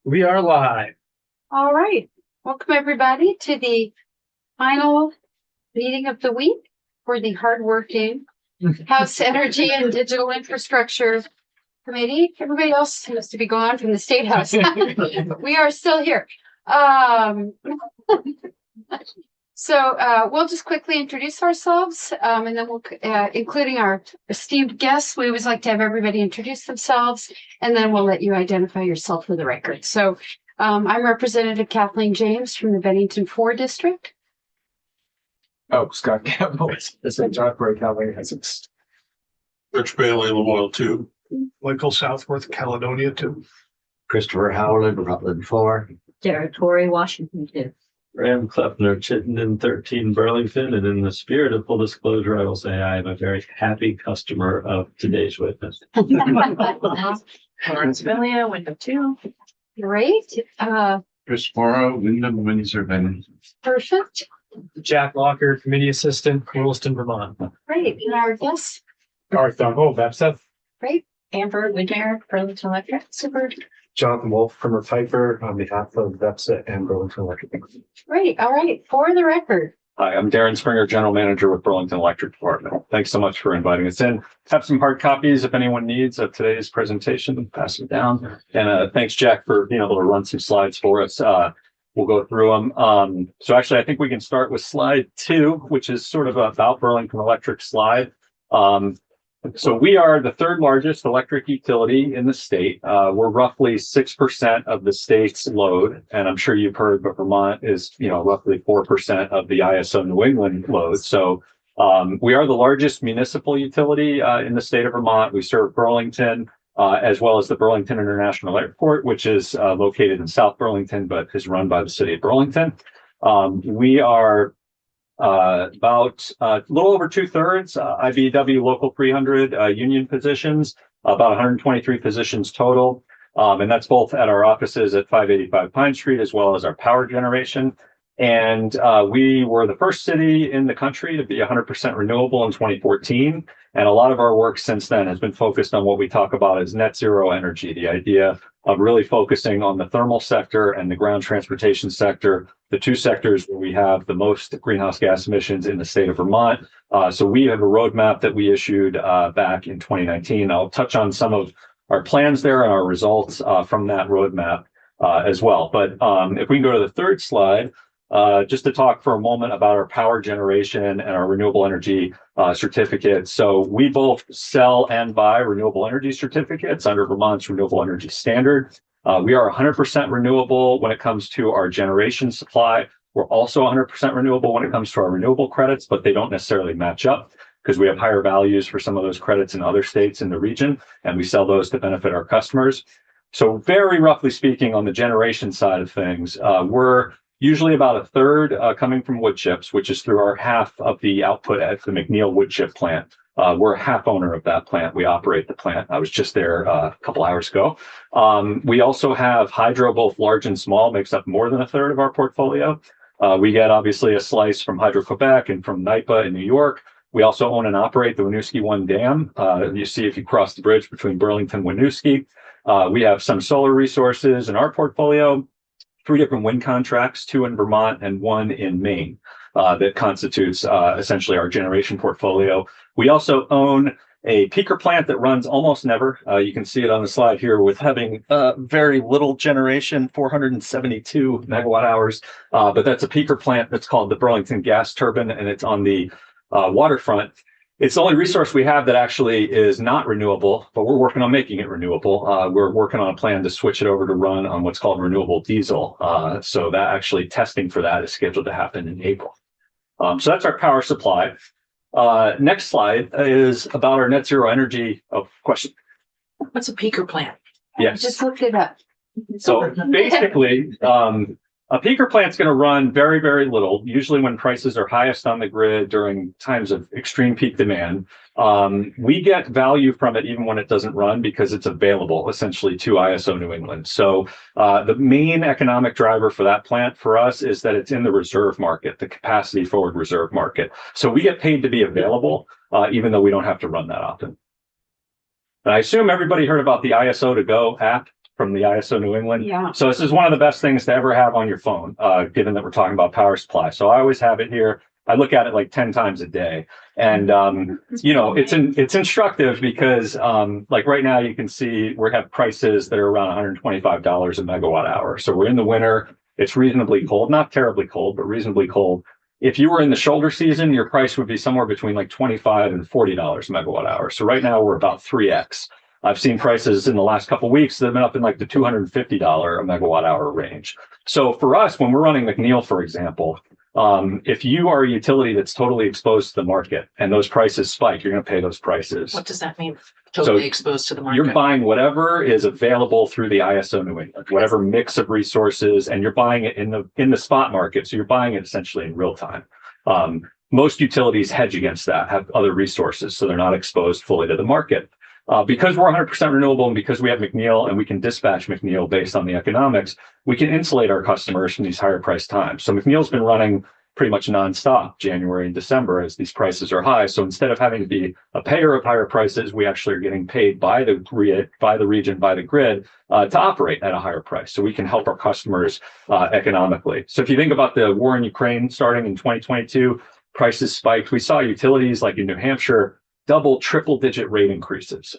We are live. All right. Welcome everybody to the final meeting of the week for the hardworking House Energy and Digital Infrastructure Committee. Everybody else seems to be gone from the State House. We are still here. So we'll just quickly introduce ourselves, and then we'll, including our esteemed guests, we always like to have everybody introduce themselves, and then we'll let you identify yourself for the record. So I'm Representative Kathleen James from the Bennington 4 District. Oh, Scott Campbell. This is John Bray, California. Rich Bailey, Lamoille 2. Michael Southworth, Caledonia 2. Christopher Howland, Rutland 4. Territory, Washington 2. Graham Kleppner, Chittenden 13, Burlington, and in the spirit of full disclosure, I will say I am a very happy customer of today's witness. Lawrence Villia, Wyndham 2. Great. Chris Morrow, Wyndham, Windsor, Bennington. Perfect. Jack Locker, Committee Assistant, Williston, Vermont. Great. And our guests. Garth Dunkel, Bepseth. Great. Amber Whitmere, Burlington Electric. Super. Jonathan Wolf, Primer Piper, on behalf of VEPSA and Burlington Electric. Great. All right. For the record. Hi, I'm Darren Springer, General Manager with Burlington Electric Department. Thanks so much for inviting us in. Have some hard copies if anyone needs of today's presentation. Pass them down. And thanks, Jack, for being able to run some slides for us. We'll go through them. So actually, I think we can start with slide 2, which is sort of about Burlington Electric slide. So we are the third largest electric utility in the state. We're roughly 6% of the state's load. And I'm sure you've heard, but Vermont is, roughly 4% of the ISO New England load. So we are the largest municipal utility in the state of Vermont. We serve Burlington, as well as the Burlington International Airport, which is located in South Burlington, but is run by the city of Burlington. We are about a little over 2/3 IBEW Local 300 union positions, about 123 positions total. And that's both at our offices at 585 Pine Street, as well as our power generation. And we were the first city in the country to be 100% renewable in 2014. And a lot of our work since then has been focused on what we talk about as net zero energy, the idea of really focusing on the thermal sector and the ground transportation sector, the two sectors where we have the most greenhouse gas emissions in the state of Vermont. So we have a roadmap that we issued back in 2019. I'll touch on some of our plans there and our results from that roadmap as well. But if we can go to the third slide, just to talk for a moment about our power generation and our renewable energy certificates. So we both sell and buy renewable energy certificates under Vermont's renewable energy standard. We are 100% renewable when it comes to our generation supply. We're also 100% renewable when it comes to our renewable credits, but they don't necessarily match up because we have higher values for some of those credits in other states in the region, and we sell those to benefit our customers. So very roughly speaking, on the generation side of things, we're usually about a third coming from wood chips, which is through our half of the output at the McNeil wood chip plant. We're a half owner of that plant. We operate the plant. I was just there a couple hours ago. We also have hydro, both large and small, makes up more than a third of our portfolio. We get obviously a slice from Hydro-Quebec and from NYPA in New York. We also own and operate the Winooski 1 dam. You see if you cross the bridge between Burlington and Winooski. We have some solar resources in our portfolio. 3 different wind contracts, 2 in Vermont and 1 in Maine, that constitutes essentially our generation portfolio. We also own a peaker plant that runs almost never. You can see it on the slide here with having very little generation, 472 megawatt hours. But that's a peaker plant that's called the Burlington Gas Turbine, and it's on the waterfront. It's the only resource we have that actually is not renewable, but we're working on making it renewable. We're working on a plan to switch it over to run on what's called renewable diesel. So that actually testing for that is scheduled to happen in April. So that's our power supply. Next slide is about our net zero energy. Oh, question. What's a peaker plant? Yes. Just looked it up. So basically, a peaker plant's going to run very, very little, usually when prices are highest on the grid during times of extreme peak demand. We get value from it even when it doesn't run because it's available essentially to ISO New England. So the main economic driver for that plant for us is that it's in the reserve market, the capacity forward reserve market. So we get paid to be available, even though we don't have to run that often. And I assume everybody heard about the ISO to Go app. from the ISO New England. Yeah. So this is one of the best things to ever have on your phone, given that we're talking about power supply. So I always have it here. I look at it like 10 times a day. And, it's instructive because, like right now you can see we have prices that are around $125 a megawatt hour. So we're in the winter. It's reasonably cold, not terribly cold, but reasonably cold. If you were in the shoulder season, your price would be somewhere between like $25 and $40 a megawatt hour. So right now we're about 3x. I've seen prices in the last couple of weeks that have been up in like the $250 a megawatt hour range. So for us, when we're running McNeil, for example, if you are a utility that's totally exposed to the market and those prices spike, you're going to pay those prices. What does that mean? Totally exposed to the market. You're buying whatever is available through the ISO New England, whatever mix of resources, and you're buying it in the spot market. So you're buying it essentially in real time. Most utilities hedge against that, have other resources, so they're not exposed fully to the market. Because we're 100% renewable and because we have McNeil and we can dispatch McNeil based on the economics, we can insulate our customers from these higher price times. So McNeil's been running pretty much nonstop January and December as these prices are high. So instead of having to be a payer of higher prices, we actually are getting paid by the region, by the grid to operate at a higher price. So we can help our customers economically. So if you think about the war in Ukraine starting in 2022, prices spiked. We saw utilities like in New Hampshire double, triple digit rate increases.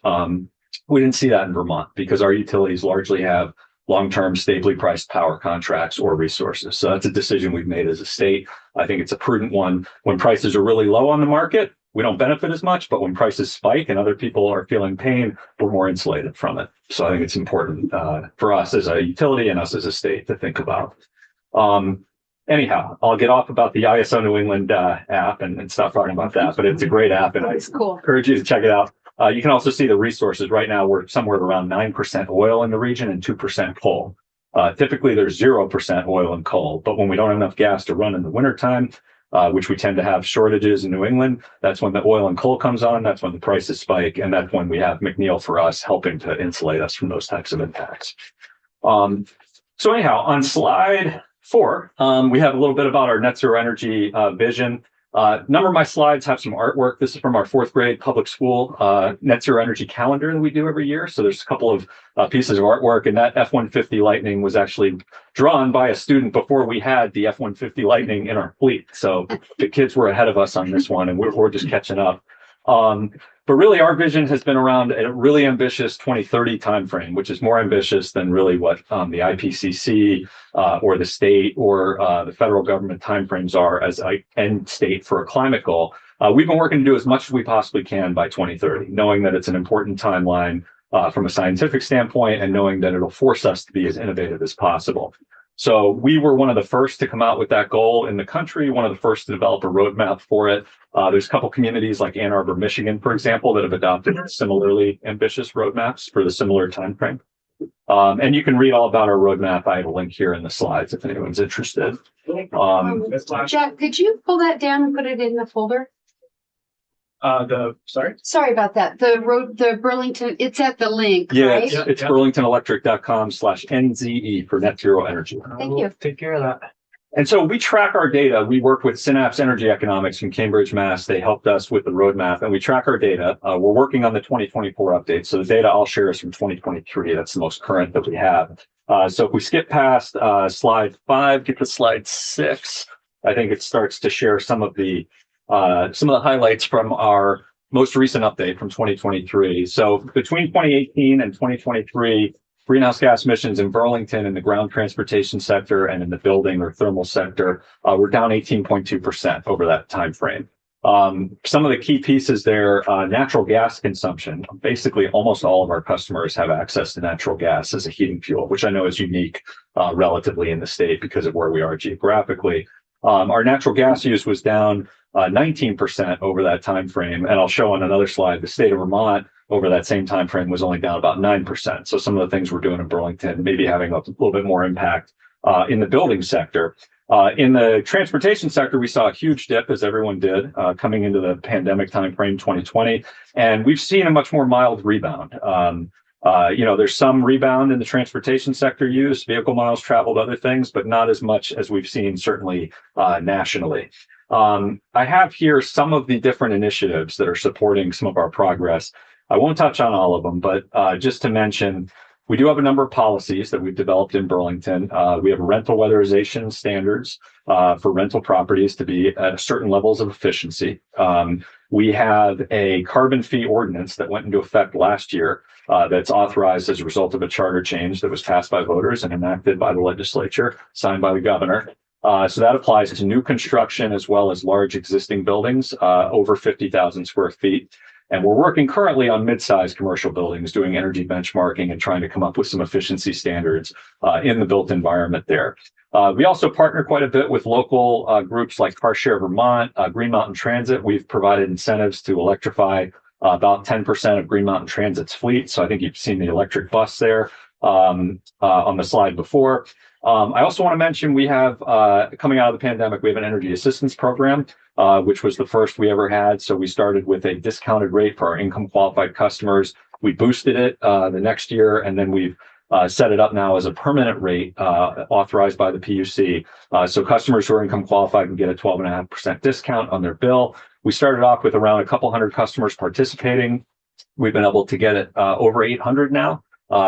We didn't see that in Vermont because our utilities largely have long-term stably priced power contracts or resources. So that's a decision we've made as a state. I think it's a prudent one. When prices are really low on the market, we don't benefit as much, but when prices spike and other people are feeling pain, we're more insulated from it. So I think it's important for us as a utility and us as a state to think about. Anyhow, I'll get off about the ISO New England app and stop talking about that, but it's a great app and I It's cool. encourage you to check it out. You can also see the resources. Right now, we're somewhere around 9% oil in the region and 2% coal. Typically, there's 0% oil and coal, but when we don't have enough gas to run in the wintertime, which we tend to have shortages in New England, that's when the oil and coal comes on, that's when the prices spike, and that's when we have McNeil for us helping to insulate us from those types of impacts. So anyhow, on slide 4, we have a little bit about our net zero energy vision. A number of my slides have some artwork. This is from our 4th grade public school net zero energy calendar that we do every year. So there's a couple of pieces of artwork, and that F-150 Lightning was actually drawn by a student before we had the F-150 Lightning in our fleet. So the kids were ahead of us on this one, and we're just catching up. But really, our vision has been around a really ambitious 2030 timeframe, which is more ambitious than really what the IPCC or the state or the federal government timeframes are as an end state for a climate goal. We've been working to do as much as we possibly can by 2030, knowing that it's an important timeline from a scientific standpoint and knowing that it'll force us to be as innovative as possible. So we were one of the first to come out with that goal in the country, one of the first to develop a roadmap for it. There's a couple communities like Ann Arbor, Michigan, for example, that have adopted similarly ambitious roadmaps for the similar timeframe. And you can read all about our roadmap. I have a link here in the slides if anyone's interested. Jack, could you pull that down and put it in the folder? Sorry? Sorry about that. The Burlington, it's at the link, Yeah, right? it's burlingtonelectric.com/NZE for net zero energy. Thank you. Take care of that. And so we track our data. We work with Synapse Energy Economics from Cambridge, Mass. They helped us with the roadmap and we track our data. We're working on the 2024 update. So the data I'll share is from 2023. That's the most current that we have. So if we skip past slide 5, get to slide 6, I think it starts to share some of the highlights from our most recent update from 2023. So between 2018 and 2023, greenhouse gas emissions in Burlington in the ground transportation sector and in the building or thermal sector were down 18.2% over that time frame. Some of the key pieces there, natural gas consumption. Basically, almost all of our customers have access to natural gas as a heating fuel, which I know is unique relatively in the state because of where we are geographically. Our natural gas use was down 19% over that time frame, and I'll show on another slide the state of Vermont over that same time frame was only down about 9%. So some of the things we're doing in Burlington maybe having a little bit more impact in the building sector. In the transportation sector, we saw a huge dip, as everyone did, coming into the pandemic timeframe 2020, and we've seen a much more mild rebound. There's some rebound in the transportation sector use, vehicle miles traveled, other things, but not as much as we've seen certainly nationally. I have here some of the different initiatives that are supporting some of our progress. I won't touch on all of them, but just to mention, We do have a number of policies that we've developed in Burlington. We have rental weatherization standards for rental properties to be at certain levels of efficiency. We have a carbon fee ordinance that went into effect last year that's authorized as a result of a charter change that was passed by voters and enacted by the legislature, signed by the governor. So that applies to new construction as well as large existing buildings over 50,000 square feet. And we're working currently on mid-sized commercial buildings, doing energy benchmarking and trying to come up with some efficiency standards in the built environment there. We also partner quite a bit with local groups like Car Share Vermont, Green Mountain Transit. We've provided incentives to electrify about 10% of Green Mountain Transit's fleet. So I think you've seen the electric bus there on the slide before. I also want to mention we have, coming out of the pandemic, we have an energy assistance program, which was the first we ever had. So we started with a discounted rate for our income qualified customers. We boosted it the next year, and then we've set it up now as a permanent rate authorized by the PUC. So customers who are income qualified can get a 12.5% discount on their bill. We started off with around a couple hundred customers participating. We've been able to get it over 800 now.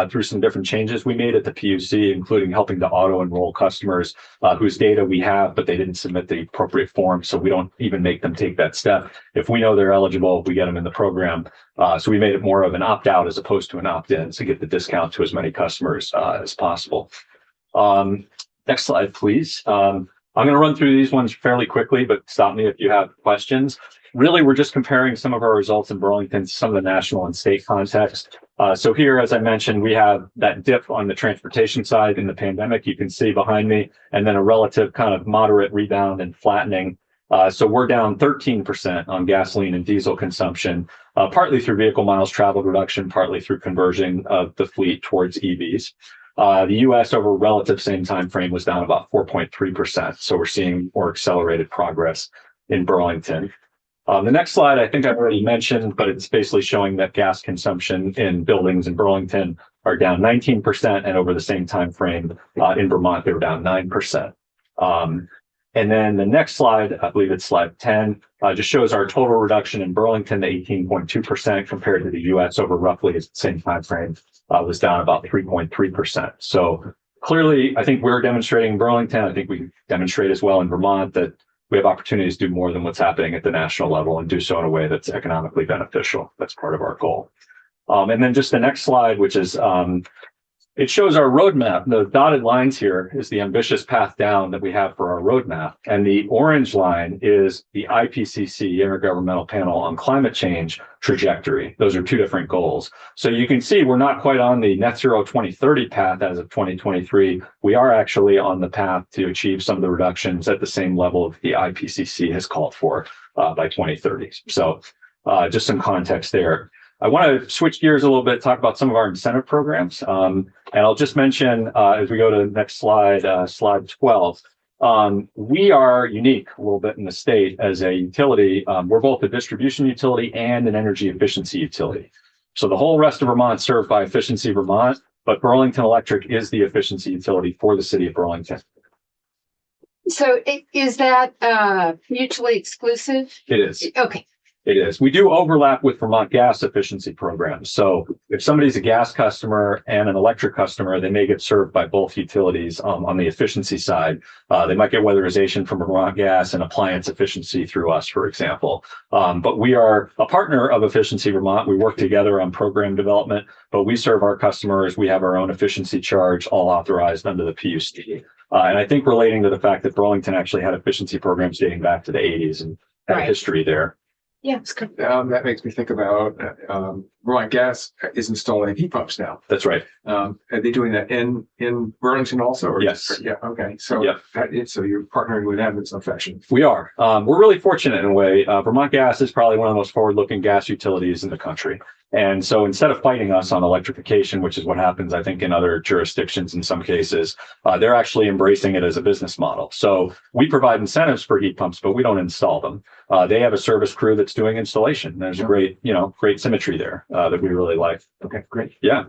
Through some different changes we made at the PUC, including helping to auto-enroll customers whose data we have, but they didn't submit the appropriate form, so we don't even make them take that step. If we know they're eligible, we get them in the program. So we made it more of an opt-out as opposed to an opt-in to get the discount to as many customers as possible. Next slide, please. I'm going to run through these ones fairly quickly, but stop me if you have questions. Really, we're just comparing some of our results in Burlington to some of the national and state context. So here, as I mentioned, we have that dip on the transportation side in the pandemic, you can see behind me, and then a relative kind of moderate rebound and flattening. So we're down 13% on gasoline and diesel consumption, partly through vehicle miles traveled reduction, partly through conversion of the fleet towards EVs. The US over relative same time frame was down about 4.3%. So we're seeing more accelerated progress in Burlington. The next slide, I think I've already mentioned, but it's basically showing that gas consumption in buildings in Burlington are down 19%, and over the same time frame in Vermont, they were down 9%. And then the next slide, I believe it's slide 10, just shows our total reduction in Burlington to 18.2% compared to the US over roughly the same time frame was down about 3.3%. So clearly, I think we're demonstrating in Burlington, I think we demonstrate as well in Vermont that we have opportunities to do more than what's happening at the national level and do so in a way that's economically beneficial. That's part of our goal. And then just the next slide, which is, it shows our roadmap. The dotted lines here is the ambitious path down that we have for our roadmap. And the orange line is the IPCC, Intergovernmental Panel on Climate Change trajectory. Those are two different goals. So you can see we're not quite on the net zero 2030 path as of 2023. We are actually on the path to achieve some of the reductions at the same level the IPCC has called for by 2030. So just some context there. I want to switch gears a little bit, talk about some of our incentive programs. And I'll just mention, as we go to the next slide, slide 12, we are unique a little bit in the state as a utility. We're both a distribution utility and an energy efficiency utility. So the whole rest of Vermont is served by Efficiency Vermont, but Burlington Electric is the efficiency utility for the city of Burlington. So is that mutually exclusive? It is. Okay. It is. We do overlap with Vermont gas efficiency programs. So if somebody's a gas customer and an electric customer, they may get served by both utilities on the efficiency side. They might get weatherization from Vermont Gas and appliance efficiency through us, for example. But we are a partner of Efficiency Vermont. We work together on program development, but we serve our customers. We have our own efficiency charge, all authorized under the PUC. And I think relating to the fact that Burlington actually had efficiency programs dating back to the 80s and had a history there. Yeah, it's good. That makes me think about Vermont Gas is installing heat pumps now. That's right. Are they doing that in Burlington also? Or Yes. Yeah. Okay. So Yep. So you're partnering with them in some fashion. We are. We're really fortunate in a way. Vermont Gas is probably one of the most forward-looking gas utilities in the country. And so instead of fighting us on electrification, which is what happens, I think, in other jurisdictions in some cases, they're actually embracing it as a business model. So we provide incentives for heat pumps, but we don't install them. They have a service crew that's doing installation. There's a great symmetry there that we really like. Okay, great. Yeah.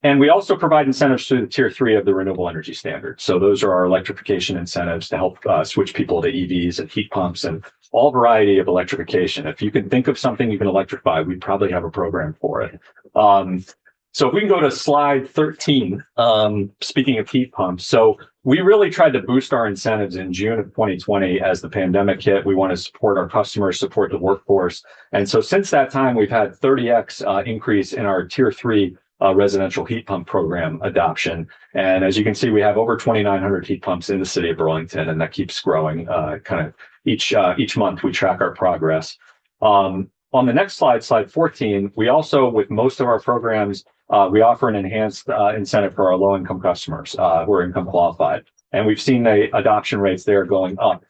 And we also provide incentives through the tier 3 of the renewable energy standard. So those are our electrification incentives to help switch people to EVs and heat pumps and all variety of electrification. If you can think of something you can electrify, we probably have a program for it. So if we can go to slide 13, speaking of heat pumps. So we really tried to boost our incentives in June of 2020 as the pandemic hit. We want to support our customers, support the workforce. And so since that time, we've had 30x increase in our tier 3 residential heat pump program adoption. And as you can see, we have over 2,900 heat pumps in the city of Burlington, and that keeps growing kind of each month we track our progress. On the next slide, slide 14, we also, with most of our programs, we offer an enhanced incentive for our low-income customers who are income qualified. And we've seen the adoption rates there going up.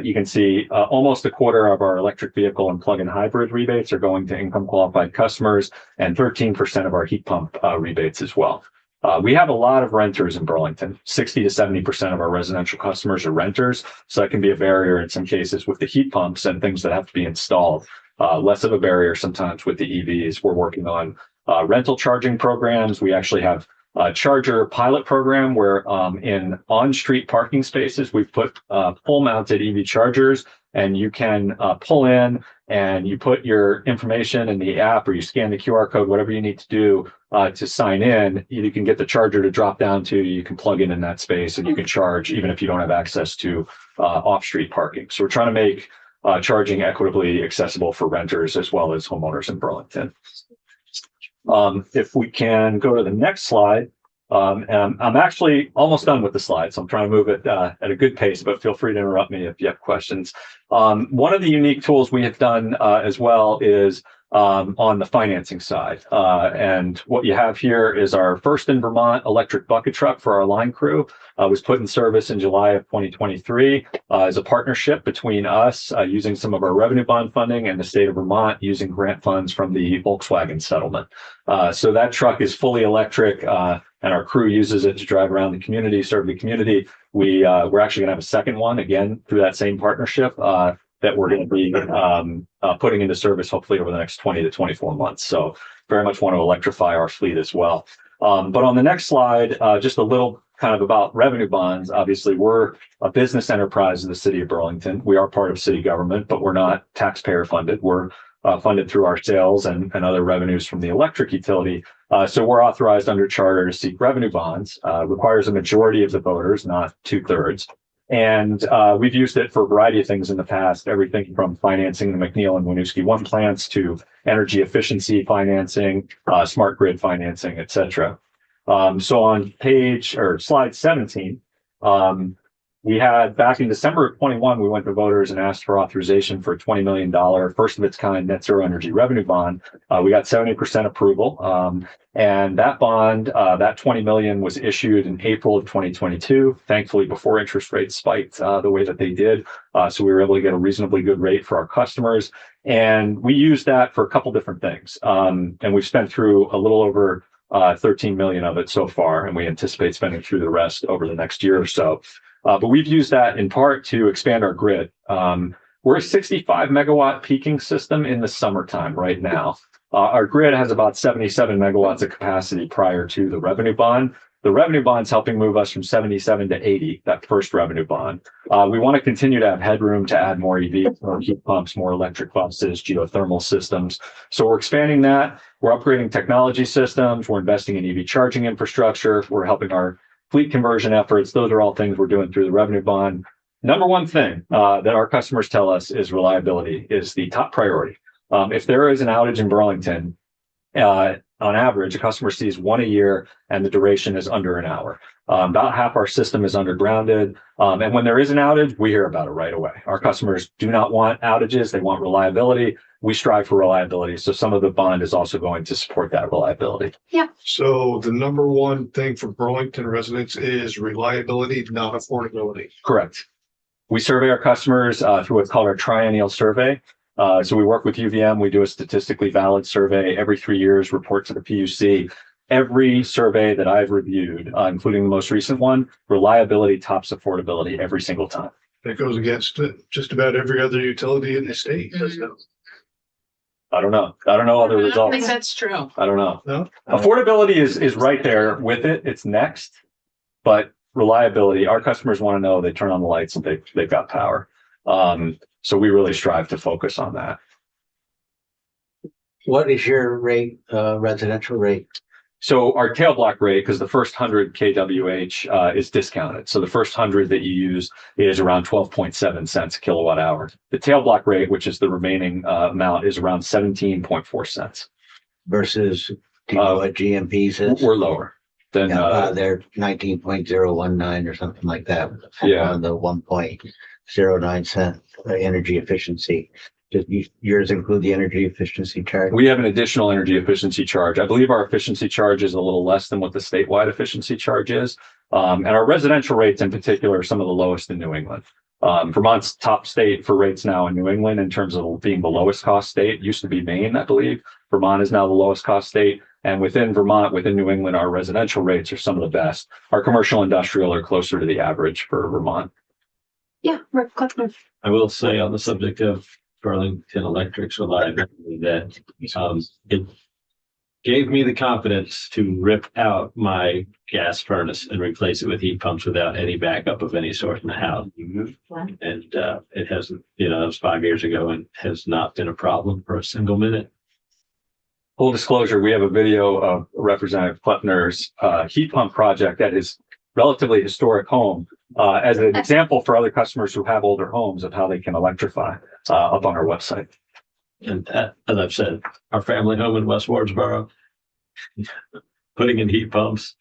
You can see almost a quarter of our electric vehicle and plug-in hybrid rebates are going to income qualified customers, and 13% of our heat pump rebates as well. We have a lot of renters in Burlington. 60 to 70% of our residential customers are renters. So that can be a barrier in some cases with the heat pumps and things that have to be installed. Less of a barrier sometimes with the EVs. We're working on rental charging programs. We actually have a charger pilot program where in on-street parking spaces, we've put full-mounted EV chargers, and you can pull in and you put your information in the app, or you scan the QR code, whatever you need to do to sign in. You can get the charger to drop down to, you can plug in that space, and you can charge even if you don't have access to off-street parking. So we're trying to make charging equitably accessible for renters as well as homeowners in Burlington. If we can go to the next slide, and I'm actually almost done with the slide, so I'm trying to move it at a good pace, but feel free to interrupt me if you have questions. One of the unique tools we have done as well is on the financing side. And what you have here is our first in Vermont electric bucket truck for our line crew. Was put in service in July of 2023 as a partnership between us using some of our revenue bond funding and the state of Vermont using grant funds from the Volkswagen settlement. So that truck is fully electric, and our crew uses it to drive around the community, serve the community. We're actually going to have a second one again through that same partnership that we're going to be putting into service hopefully over the next 20 to 24 months. So very much want to electrify our fleet as well. But on the next slide, just a little kind of about revenue bonds. Obviously, we're a business enterprise in the city of Burlington. We are part of city government, but we're not taxpayer funded. We're funded through our sales and other revenues from the electric utility. So we're authorized under charter to seek revenue bonds. Requires a majority of the voters, not 2/3. And we've used it for a variety of things in the past, everything from financing the McNeil and Winooski 1 plants to energy efficiency financing, smart grid financing, et cetera. So on slide 17, we had back in December of 21, we went to voters and asked for authorization for a $20 million first of its kind net zero energy revenue bond. We got 70% approval. And that bond, that 20 million was issued in April of 2022, thankfully before interest rates spiked the way that they did. So we were able to get a reasonably good rate for our customers. And we used that for a couple different things. And we've spent through a little over 13 million of it so far, and we anticipate spending through the rest over the next year or so. But we've used that in part to expand our grid. We're a 65 megawatt peaking system in the summertime right now. Our grid has about 77 megawatts of capacity prior to the revenue bond. The revenue bond's helping move us from 77 to 80, that first revenue bond. We want to continue to have headroom to add more EVs, more heat pumps, more electric buses, geothermal systems. So we're expanding that. We're upgrading technology systems. We're investing in EV charging infrastructure. We're helping our fleet conversion efforts. Those are all things we're doing through the revenue bond. Number one thing that our customers tell us is reliability is the top priority. If there is an outage in Burlington, on average, a customer sees one a year and the duration is under an hour. About half our system is undergrounded. And when there is an outage, we hear about it right away. Our customers do not want outages. They want reliability. We strive for reliability. So some of the bond is also going to support that reliability. Yeah. So the number one thing for Burlington residents is reliability, not affordability. Correct. We survey our customers through what's called our triennial survey. So we work with UVM. We do a statistically valid survey every 3 years, report to the PUC. Every survey that I've reviewed, including the most recent one, reliability tops affordability every single time. That goes against just about every other utility in the state, doesn't it? I don't know. I don't know other I don't results. think that's true. I don't know. No? Affordability is right there with it. It's next. But reliability, our customers want to know they turn on the lights and they've got power. So we really strive to focus on that. What is your rate, residential rate? So our tail block rate, because the first 100 kWh is discounted. So the first 100 that you use is around 12.7 cents a kilowatt hour. The tail block rate, which is the remaining amount, is around 17.4 cents. Versus, do you know what GMP says? We're lower than They're 19.019 or something like that. Yeah. On the 1.09 cent energy efficiency. Does yours include the energy efficiency charge? we have an additional energy efficiency charge. I believe our efficiency charge is a little less than what the statewide efficiency charge is. And our residential rates in particular are some of the lowest in New England. Vermont's top state for rates now in New England in terms of being the lowest cost state. It used to be Maine, I believe. Vermont is now the lowest cost state. And within Vermont, within New England, our residential rates are some of the best. Our commercial industrial are closer to the average for Vermont. Yeah, Rick Clifton. I will say on the subject of Burlington Electric's reliability that it gave me the confidence to rip out my gas furnace and replace it with heat pumps without any backup of any sort in the house. And it hasn't, that was 5 years ago and has not been a problem for a single minute. Full disclosure, we have a video of Representative Kleppner's heat pump project at his relatively historic home as an example for other customers who have older homes of how they can electrify up on our website. And as I've said, our family home in West Wardsboro, putting in heat pumps,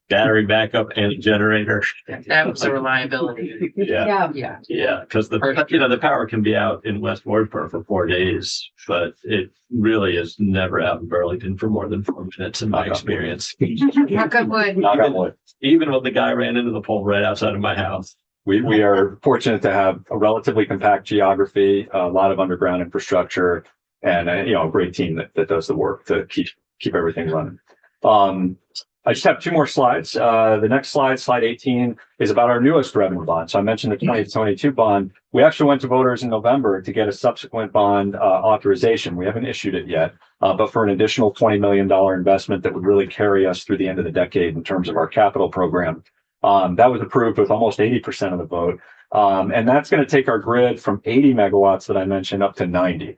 battery backup, and a generator. That was a reliability. Yeah, Yeah. because the power can be out in West Wardsboro for 4 days, but it really is never out in Burlington for more than 4 minutes in my experience. Knock on wood. Knock on wood. Even when the guy ran into the pole right outside of my house. We are fortunate to have a relatively compact geography, a lot of underground infrastructure, and a great team that does the work to keep everything running. I just have 2 more slides. The next slide, slide 18, is about our newest revenue bond. So I mentioned the 2022 bond. We actually went to voters in November to get a subsequent bond authorization. We haven't issued it yet, but for an additional $20 million investment that would really carry us through the end of the decade in terms of our capital program. That was approved with almost 80% of the vote. And that's going to take our grid from 80 megawatts that I mentioned up to 90.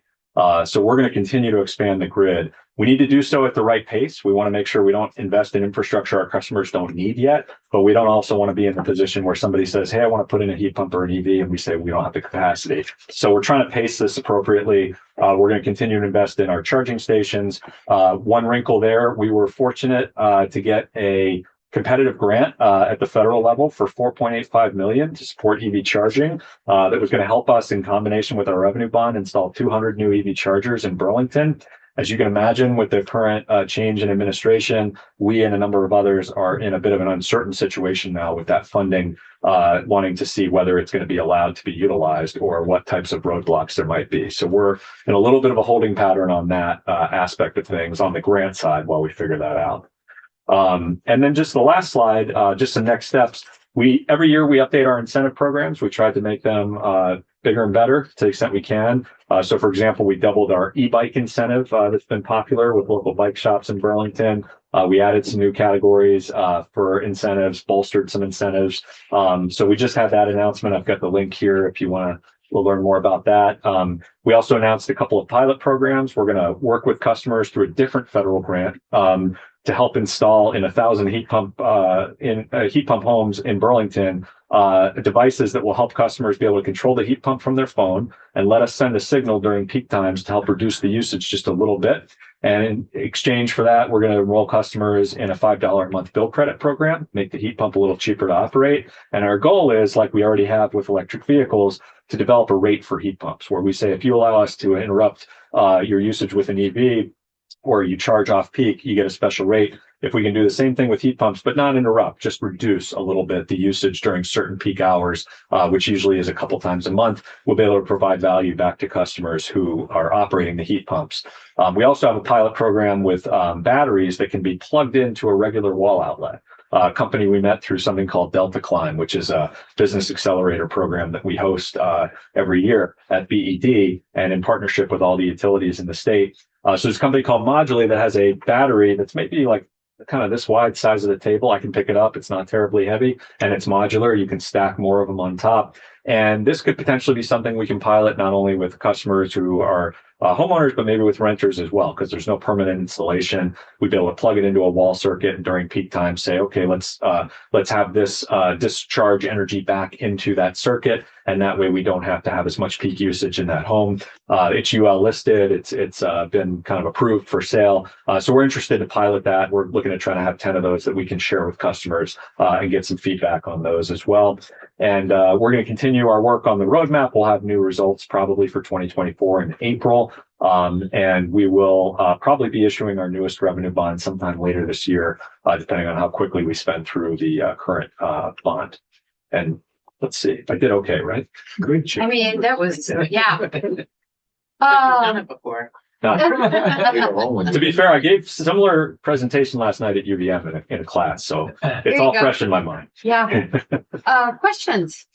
So we're going to continue to expand the grid. We need to do so at the right pace. We want to make sure we don't invest in infrastructure our customers don't need yet, but we don't also want to be in the position where somebody says, hey, I want to put in a heat pump or an EV, and we say we don't have the capacity. So we're trying to pace this appropriately. We're going to continue to invest in our charging stations. One wrinkle there, we were fortunate to get a competitive grant at the federal level for $4.85 million to support EV charging. That was going to help us in combination with our revenue bond install 200 new EV chargers in Burlington. As you can imagine, with the current change in administration, we and a number of others are in a bit of an uncertain situation now with that funding, wanting to see whether it's going to be allowed to be utilized or what types of roadblocks there might be. So we're in a little bit of a holding pattern on that aspect of things on the grant side while we figure that out. And then just the last slide, just the next steps. Every year we update our incentive programs. We try to make them bigger and better to the extent we can. So for example, we doubled our e-bike incentive that's been popular with local bike shops in Burlington. We added some new categories for incentives, bolstered some incentives. So we just had that announcement. I've got the link here if you want to learn more about that. We also announced a couple of pilot programs. We're going to work with customers through a different federal grant to help install in 1,000 heat pump homes in Burlington, devices that will help customers be able to control the heat pump from their phone and let us send a signal during peak times to help reduce the usage just a little bit. And in exchange for that, we're going to enroll customers in a $5 a month bill credit program, make the heat pump a little cheaper to operate. And our goal is, like we already have with electric vehicles, to develop a rate for heat pumps where we say, if you allow us to interrupt your usage with an EV, or you charge off peak, you get a special rate. If we can do the same thing with heat pumps, but not interrupt, just reduce a little bit the usage during certain peak hours, which usually is a couple times a month, we'll be able to provide value back to customers who are operating the heat pumps. We also have a pilot program with batteries that can be plugged into a regular wall outlet. A company we met through something called Delta Climb, which is a business accelerator program that we host every year at BED and in partnership with all the utilities in the state. So there's a company called Modulate that has a battery that's maybe like kind of this wide size of the table. I can pick it up. It's not terribly heavy and it's modular. You can stack more of them on top. And this could potentially be something we can pilot not only with customers who are homeowners, but maybe with renters as well, because there's no permanent installation. We'd be able to plug it into a wall circuit and during peak time say, okay, let's have this discharge energy back into that circuit. And that way we don't have to have as much peak usage in that home. It's UL listed. It's been kind of approved for sale. So we're interested to pilot that. We're looking to try to have 10 of those that we can share with customers and get some feedback on those as well. And we're going to continue our work on the roadmap. We'll have new results probably for 2024 in April. And we will probably be issuing our newest revenue bond sometime later this year, depending on how quickly we spend through the current bond. And let's see, I did okay, right? Good job. I mean, that was, yeah. Done it before. To be fair, I gave similar presentation last night at UVM in a class, so it's you all go. fresh in my mind. Yeah. Questions?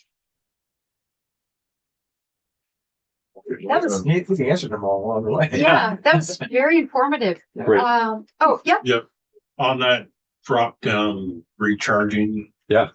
That was- He answered them all along the way. Yeah, that was very informative. Great. Oh, yeah. On that drop down recharging. Yeah.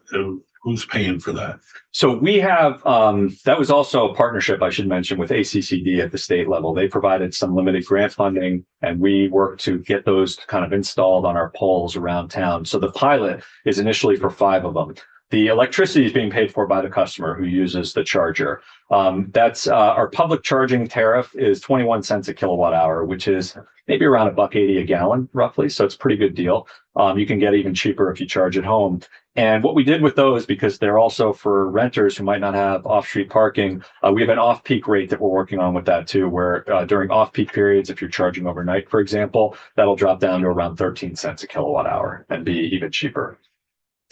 Who's paying for that? So we have, that was also a partnership, I should mention, with ACCD at the state level. They provided some limited grant funding, and we worked to get those kind of installed on our poles around town. So the pilot is initially for 5 of them. The electricity is being paid for by the customer who uses the charger. That's our public charging tariff is 21 cents a kilowatt hour, which is maybe around $1.80 a gallon, roughly. So it's a pretty good deal. You can get even cheaper if you charge at home. And what we did with those, because they're also for renters who might not have off-street parking, we have an off-peak rate that we're working on with that too, where during off-peak periods, if you're charging overnight, for example, that'll drop down to around 13 cents a kilowatt hour and be even cheaper.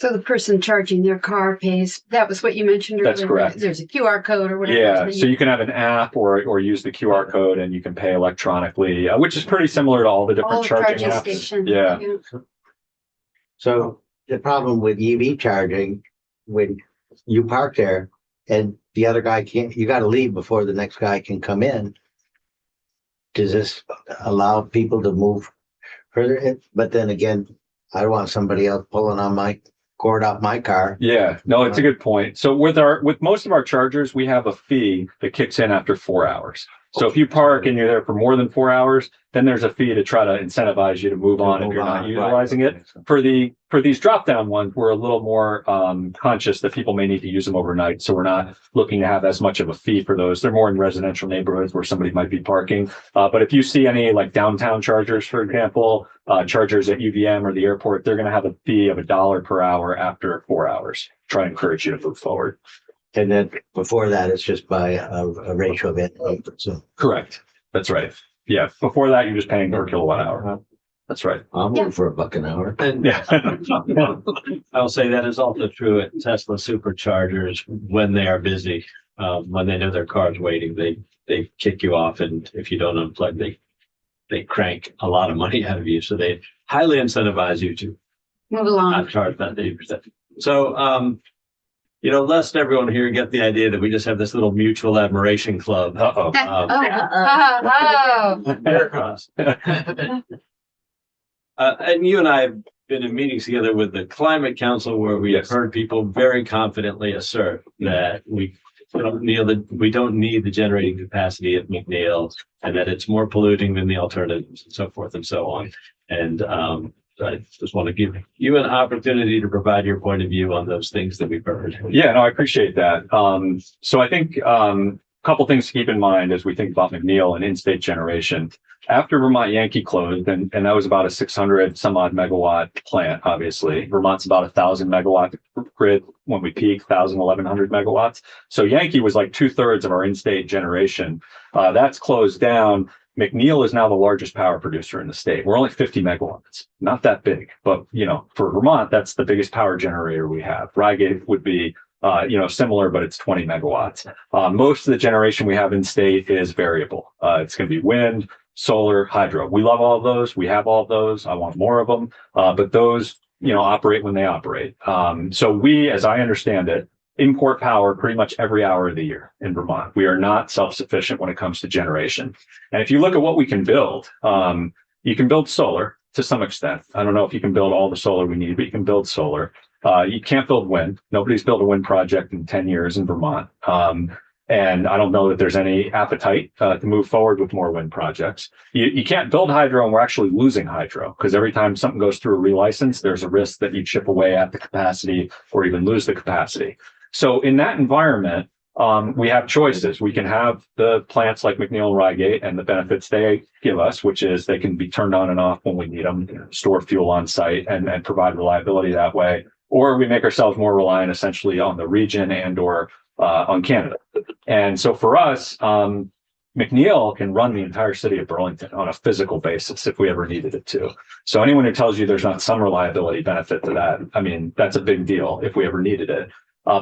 So the person charging their car pays, that was what you mentioned earlier. That's correct. There's a QR code or whatever. Yeah, so you can have an app or use the QR code and you can pay electronically, which is pretty similar to all the different All the charging apps. stations. Yeah. So the problem with EV charging, when you park there and the other guy can't, you got to leave before the next guy can come in. Does this allow people to move further? But then again, I don't want somebody else pulling on my cord off my car. Yeah, no, it's a good point. So with most of our chargers, we have a fee that kicks in after 4 hours. So if you park and you're there for more than 4 hours, then there's a fee to try to incentivize you to move on if you're not utilizing it. For these drop down ones, we're a little more conscious that people may need to use them overnight. So we're not looking to have as much of a fee for those. They're more in residential neighborhoods where somebody might be parking. But if you see any like downtown chargers, for example, chargers at UVM or the airport, they're going to have a fee of $1 per hour after 4 hours. Try to encourage you to move forward. And then before that, it's just by a ratio of it. So Correct. That's right. Yeah. Before that, you're just paying per kilowatt hour. That's right. I'll move for $1 an hour. And Yeah. I'll say that is also true at Tesla superchargers when they are busy. When they know their car's waiting, they kick you off, and if you don't unplug, they crank a lot of money out of you. So they highly incentivize you to Move along. not charge that 80%. So lest everyone here get the idea that we just have this little mutual admiration club. Uh-oh. Oh. And you and I have been in meetings together with the Climate Council where we have heard people very confidently assert that we don't need the generating capacity at McNeil, and that it's more polluting than the alternatives, and so forth and so on. And I just want to give you an opportunity to provide your point of view on those things that we've heard. Yeah, no, I appreciate that. So I think a couple things to keep in mind as we think about McNeil and in-state generation. After Vermont Yankee closed, and that was about a 600 some odd megawatt plant, obviously. Vermont's about 1,000 megawatt grid when we peak, 1,100 megawatts. So Yankee was like 2/3 of our in-state generation. That's closed down. McNeil is now the largest power producer in the state. We're only 50 megawatts, not that big, but for Vermont, that's the biggest power generator we have. Reigate would be, similar, but it's 20 megawatts. Most of the generation we have in state is variable. It's going to be wind, solar, hydro. We love all of those. We have all of those. I want more of them, but those, operate when they operate. So we, as I understand it, import power pretty much every hour of the year in Vermont. We are not self-sufficient when it comes to generation. And if you look at what we can build, you can build solar to some extent. I don't know if you can build all the solar we need, but you can build solar. You can't build wind. Nobody's built a wind project in 10 years in Vermont. And I don't know that there's any appetite to move forward with more wind projects. You can't build hydro and we're actually losing hydro because every time something goes through a relicense, there's a risk that you chip away at the capacity or even lose the capacity. So in that environment, we have choices. We can have the plants like McNeil and Rygate and the benefits they give us, which is they can be turned on and off when we need them, store fuel on site and provide reliability that way. Or we make ourselves more reliant essentially on the region and or on Canada. And so for us, McNeil can run the entire city of Burlington on a physical basis if we ever needed it to. So anyone who tells you there's not some reliability benefit to that, I mean, that's a big deal if we ever needed it.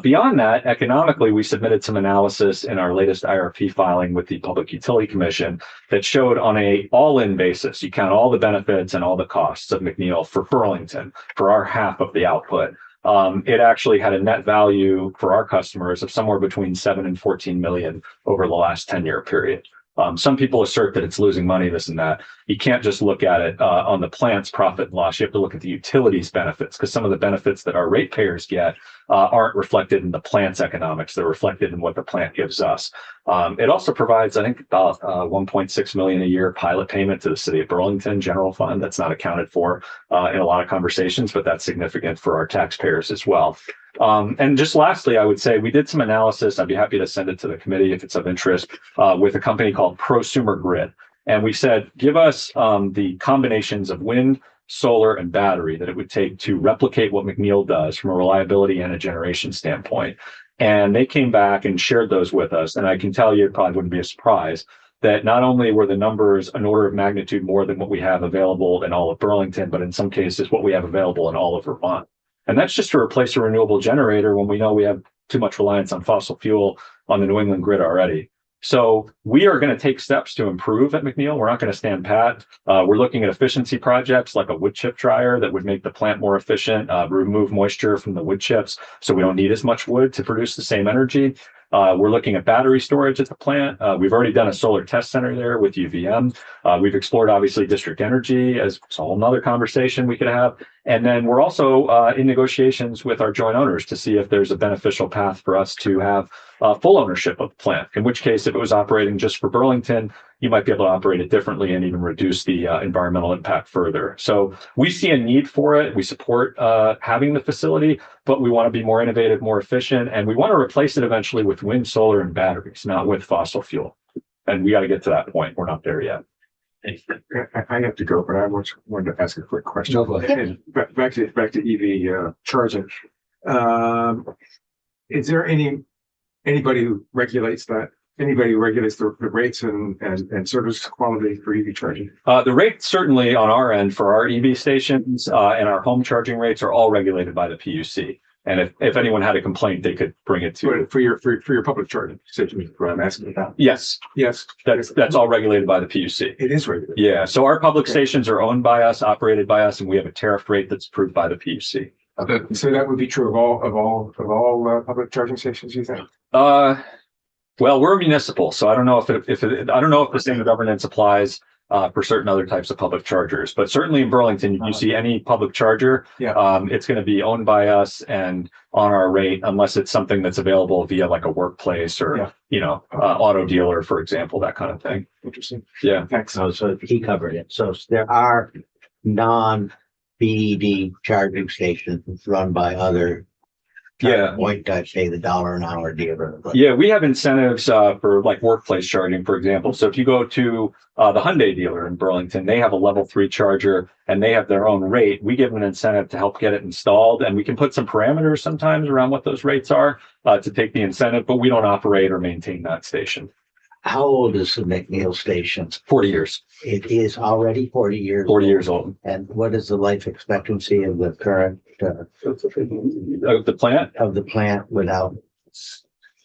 Beyond that, economically, we submitted some analysis in our latest IRP filing with the Public Utility Commission that showed on a all-in basis, you count all the benefits and all the costs of McNeil for Burlington, for our half of the output. It actually had a net value for our customers of somewhere between 7 and 14 million over the last 10-year period. Some people assert that it's losing money, this and that. You can't just look at it on the plant's profit and loss. You have to look at the utilities benefits because some of the benefits that our ratepayers get aren't reflected in the plant's economics. They're reflected in what the plant gives us. It also provides, I think, about 1.6 million a year pilot payment to the city of Burlington general fund. That's not accounted for in a lot of conversations, but that's significant for our taxpayers as well. And just lastly, I would say we did some analysis. I'd be happy to send it to the committee if it's of interest with a company called Prosumer Grid. And we said, give us the combinations of wind, solar, and battery that it would take to replicate what McNeil does from a reliability and a generation standpoint. And they came back and shared those with us. And I can tell you, it probably wouldn't be a surprise that not only were the numbers an order of magnitude more than what we have available in all of Burlington, but in some cases, what we have available in all of Vermont. And that's just to replace a renewable generator when we know we have too much reliance on fossil fuel on the New England grid already. So we are going to take steps to improve at McNeil. We're not going to stand pat. We're looking at efficiency projects like a wood chip dryer that would make the plant more efficient, remove moisture from the wood chips so we don't need as much wood to produce the same energy. We're looking at battery storage at the plant. We've already done a solar test center there with UVM. We've explored, obviously, district energy as a whole nother conversation we could have. And then we're also in negotiations with our joint owners to see if there's a beneficial path for us to have full ownership of the plant, in which case, if it was operating just for Burlington, you might be able to operate it differently and even reduce the environmental impact further. So we see a need for it. We support having the facility, but we want to be more innovative, more efficient, and we want to replace it eventually with wind, solar, and batteries, not with fossil fuel. And we got to get to that point. We're not there yet. I have to go, but I wanted to ask a quick question. No, go ahead. Back to EV charging. Is there anybody who regulates that? Anybody who regulates the rates and service quality for EV charging? The rates certainly on our end for our EV stations and our home charging rates are all regulated by the PUC. And if anyone had a complaint, they could bring it to For your public charging situation, what I'm asking about. Yes, Yes, that's all regulated by the PUC. it is regulated. Yeah, so our public stations are owned by us, operated by us, and we have a tariff rate that's approved by the PUC. So that would be true of all public charging stations, you think? Well, we're municipal, so I don't know if I don't know if the same governance applies for certain other types of public chargers, but certainly in Burlington, if you see any public charger, it's going to be owned by us and on our rate, unless it's something that's available via like a workplace or auto dealer, for example, that kind of thing. Interesting. Yeah. Thanks. So he covered it. So there are non-BED charging stations run by other. Point to say the $1 an hour dealer. Yeah, we have incentives for like workplace charging, for example. So if you go to the Hyundai dealer in Burlington, they have a level 3 charger and they have their own rate. We give them an incentive to help get it installed, and we can put some parameters sometimes around what those rates are to take the incentive, but we don't operate or maintain that station. How old is the McNeil station? 40 years. It is already 40 years. 40 years old. And what is the life expectancy of the current The plant? of the plant without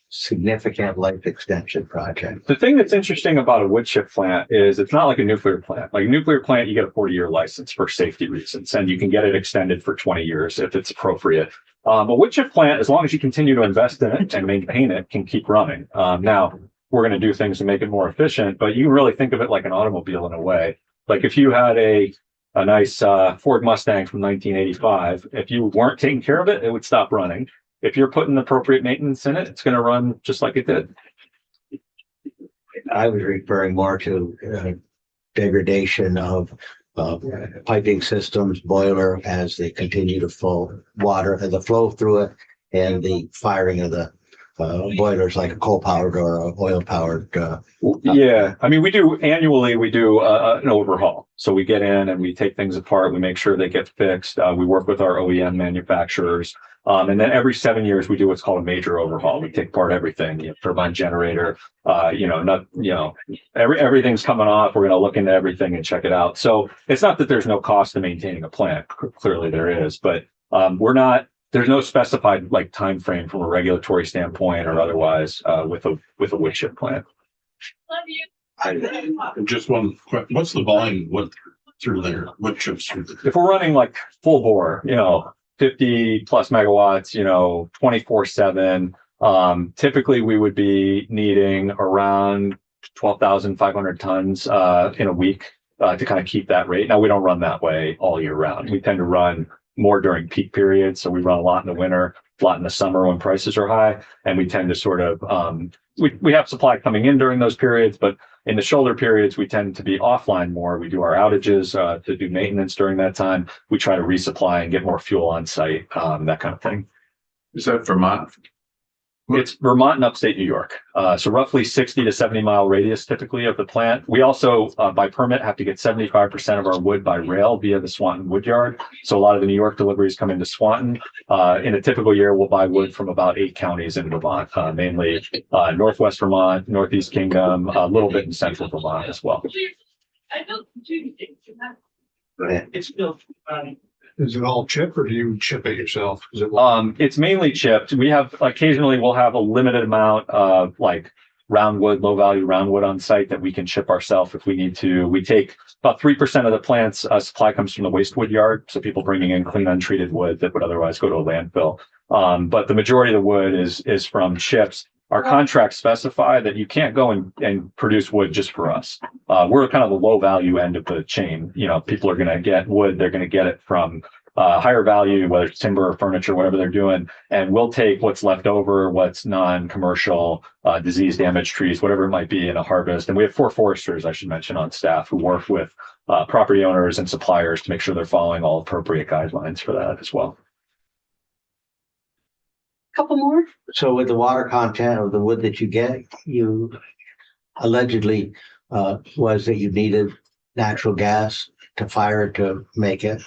significant life extension project? The thing that's interesting about a wood chip plant is it's not like a nuclear plant. Like a nuclear plant, you get a 40-year license for safety reasons, and you can get it extended for 20 years if it's appropriate. A wood chip plant, as long as you continue to invest in it and maintain it, can keep running. Now, we're going to do things to make it more efficient, but you can really think of it like an automobile in a way. Like if you had a nice Ford Mustang from 1985, if you weren't taking care of it, it would stop running. If you're putting appropriate maintenance in it, it's going to run just like it did. I was referring more to degradation of piping systems, boiler as they continue to flow water and the flow through it, and the firing of the boilers like a coal powered or a oil powered. Yeah, I mean, we do annually, we do an overhaul. So we get in and we take things apart. We make sure they get fixed. We work with our OEM manufacturers. And then every 7 years, we do what's called a major overhaul. We take apart everything, turbine generator, everything's coming off. We're going to look into everything and check it out. So it's not that there's no cost to maintaining a plant. Clearly there is, but there's no specified like time frame from a regulatory standpoint or otherwise with a wood chip plant. Just one, what's the volume, what through there, what chips through there? If we're running like full bore, 50 plus megawatts, 24/7, typically we would be needing around 12,500 tons in a week to kind of keep that rate. Now we don't run that way all year round. We tend to run more during peak periods. So we run a lot in the winter, a lot in the summer when prices are high. And we tend to sort of, we have supply coming in during those periods, but in the shoulder periods, we tend to be offline more. We do our outages to do maintenance during that time. We try to resupply and get more fuel on site, that kind of thing. Is that Vermont? It's Vermont and upstate New York. So roughly 60 to 70 mile radius typically of the plant. We also, by permit, have to get 75% of our wood by rail via the Swanton wood yard. So a lot of the New York deliveries come into Swanton. In a typical year, we'll buy wood from about 8 counties in Vermont, mainly Northwest Vermont, Northeast Kingdom, a little bit in Central Vermont as well. Is it all chip or do you chip it yourself? Is it It's mainly chipped. We'll have a limited amount of like roundwood, low value roundwood on site that we can chip ourselves if we need to. We take about 3% of the plant's supply comes from the waste wood yard. So people bringing in clean, untreated wood that would otherwise go to a landfill. But the majority of the wood is from chips. Our contracts specify that you can't go and produce wood just for us. We're kind of the low value end of the chain. People are going to get wood. They're going to get it from higher value, whether it's timber or furniture, whatever they're doing. And we'll take what's left over, what's non-commercial, disease damaged trees, whatever it might be in a harvest. And we have 4 foresters, I should mention, on staff who work with property owners and suppliers to make sure they're following all appropriate guidelines for that as well. Couple more. So with the water content of the wood that you get, you allegedly was that you needed natural gas to fire it to make it.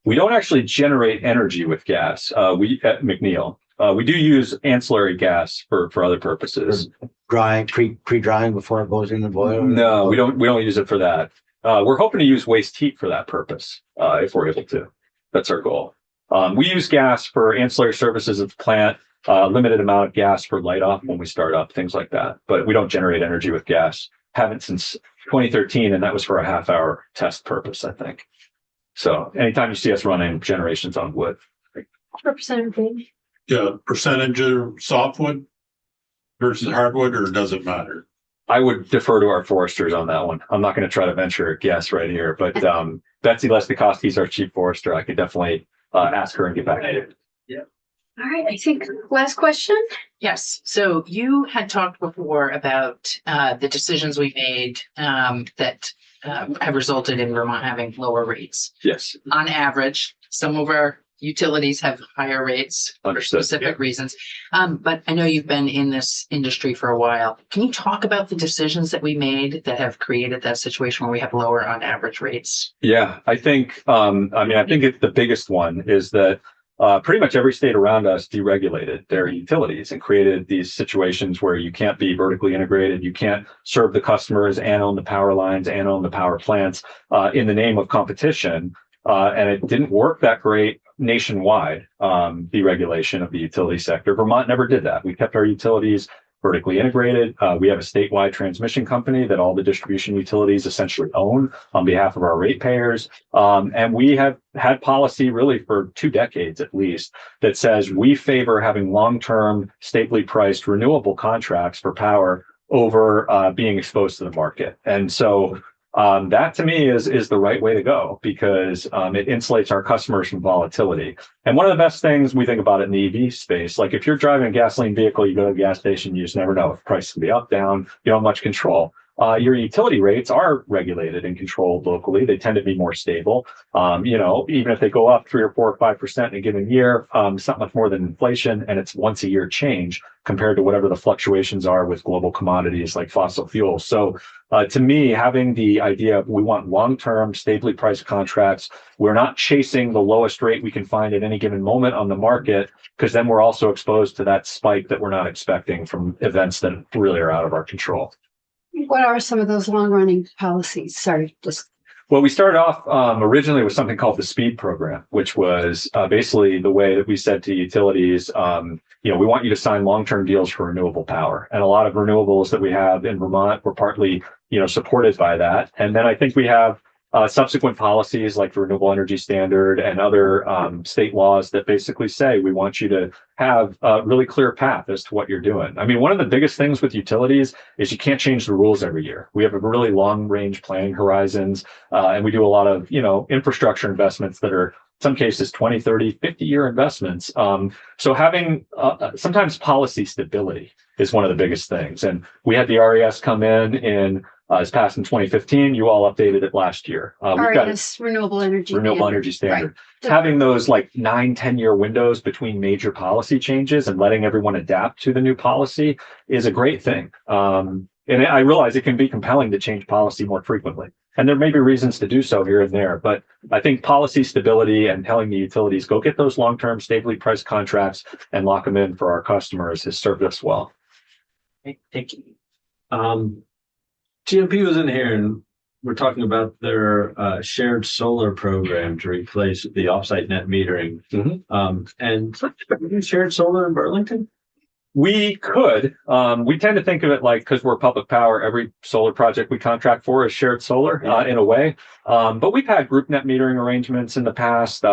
We don't actually generate energy with gas. We at McNeil, we do use ancillary gas for other purposes. Drying, pre-drying before it goes in the boiler? No, we don't use it for that. We're hoping to use waste heat for that purpose, if we're able to. That's our goal. We use gas for ancillary services at the plant, limited amount of gas for light off when we start up, things like that. But we don't generate energy with gas. Haven't since 2013, and that was for a half-hour test purpose, I think. So anytime you see us running generations on wood. Representative. Yeah, percentage of softwood versus hardwood, or does it matter? I would defer to our foresters on that one. I'm not going to try to venture a guess right here, but Betsy Lesnikowski's our chief forester. I could definitely ask her and get back to you. All right, I think last question. Yes, so you had talked before about the decisions we made that have resulted in Vermont having lower rates. Yes. On average, some of our utilities have higher rates for Understood. specific reasons. But I know you've been in this industry for a while. Can you talk about the decisions that we made that have created that situation where we have lower on average rates? Yeah, I think the biggest one is that pretty much every state around us deregulated their utilities and created these situations where you can't be vertically integrated. You can't serve the customers and own the power lines and own the power plants in the name of competition. And it didn't work that great nationwide, deregulation of the utility sector. Vermont never did that. We kept our utilities vertically integrated. We have a statewide transmission company that all the distribution utilities essentially own on behalf of our ratepayers. And we have had policy really for 2 decades at least that says we favor having long-term, stably priced renewable contracts for power over being exposed to the market. And so That to me is the right way to go because it insulates our customers from volatility. And one of the best things we think about it in the EV space, like if you're driving a gasoline vehicle, you go to the gas station, you just never know if the price can be up, down, you don't have much control. Your utility rates are regulated and controlled locally. They tend to be more stable. Even if they go up 3 or 4 or 5% in a given year, it's not much more than inflation, and it's once a year change compared to whatever the fluctuations are with global commodities like fossil fuels. So to me, having the idea of we want long-term, stably priced contracts, we're not chasing the lowest rate we can find at any given moment on the market, because then we're also exposed to that spike that we're not expecting from events that really are out of our control. What are some of those long-running policies? Sorry, just. Well, we started off originally with something called the SPEED program, which was basically the way that we said to utilities, we want you to sign long-term deals for renewable power. And a lot of renewables that we have in Vermont were partly, supported by that. And then I think we have subsequent policies like the Renewable Energy Standard and other state laws that basically say we want you to have a really clear path as to what you're doing. I mean, one of the biggest things with utilities is you can't change the rules every year. We have a really long range planning horizons, and we do a lot of, infrastructure investments that are in some cases 20, 30, 50-year investments. So having sometimes policy stability is one of the biggest things. And we had the RES come in it's passed in 2015. You all updated it last year. We've got RES, Renewable Energy. Energy Standard. Right. Having those like 9-10 year windows between major policy changes and letting everyone adapt to the new policy is a great thing. And I realize it can be compelling to change policy more frequently. And there may be reasons to do so here and there, but I think policy stability and telling the utilities, go get those long-term, stably priced contracts and lock them in for our customers has served us well. Thank you. GMP was in here and we're talking about their shared solar program to replace the offsite net metering. And shared solar in Burlington? We could. We tend to think of it like, because we're public power, every solar project we contract for is shared solar in a way. But we've had group net metering arrangements in the past.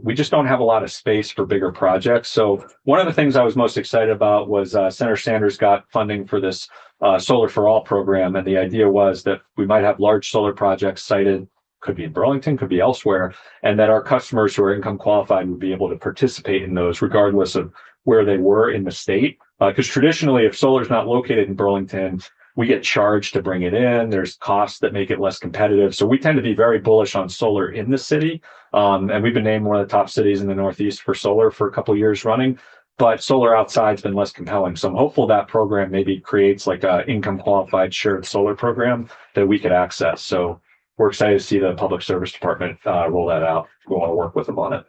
We just don't have a lot of space for bigger projects. So one of the things I was most excited about was Senator Sanders got funding for this Solar for All program. And the idea was that we might have large solar projects sited, could be in Burlington, could be elsewhere, and that our customers who are income qualified would be able to participate in those regardless of where they were in the state. Because traditionally, if solar is not located in Burlington, we get charged to bring it in. There's costs that make it less competitive. So we tend to be very bullish on solar in the city. And we've been named one of the top cities in the Northeast for solar for a couple of years running. But solar outside's been less compelling. So I'm hopeful that program maybe creates like a income qualified shared solar program that we could access. So we're excited to see the Public Service Department roll that out. We want to work with them on it.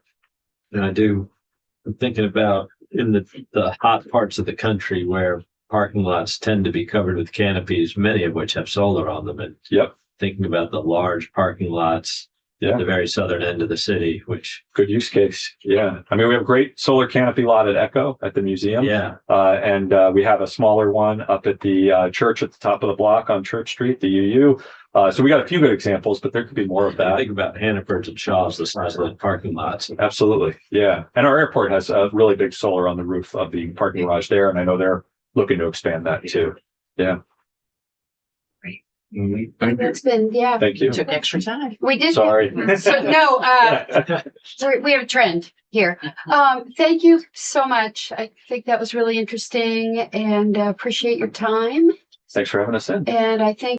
And I'm thinking about in the hot parts of the country where parking lots tend to be covered with canopies, many of which have solar on them. And thinking about the large parking lots at the very southern end of the city, which good use case. Yeah. I mean, we have a great solar canopy lot at Echo at the museum. Yeah. And we have a smaller one up at the church at the top of the block on Church Street, the UU. So we got a few good examples, but there could be more of that. Think about Hannaford's and Shaw's, the size of the parking lots. Absolutely. Yeah. And our airport has a really big solar on the roof of the parking garage there. And I know they're looking to expand that too. Yeah. Great. Thank you. That's been, Thank you. Took extra time. We did. Sorry. So, no, we have a trend here. Thank you so much. I think that was really interesting and appreciate your time. Thanks for having us in. And I think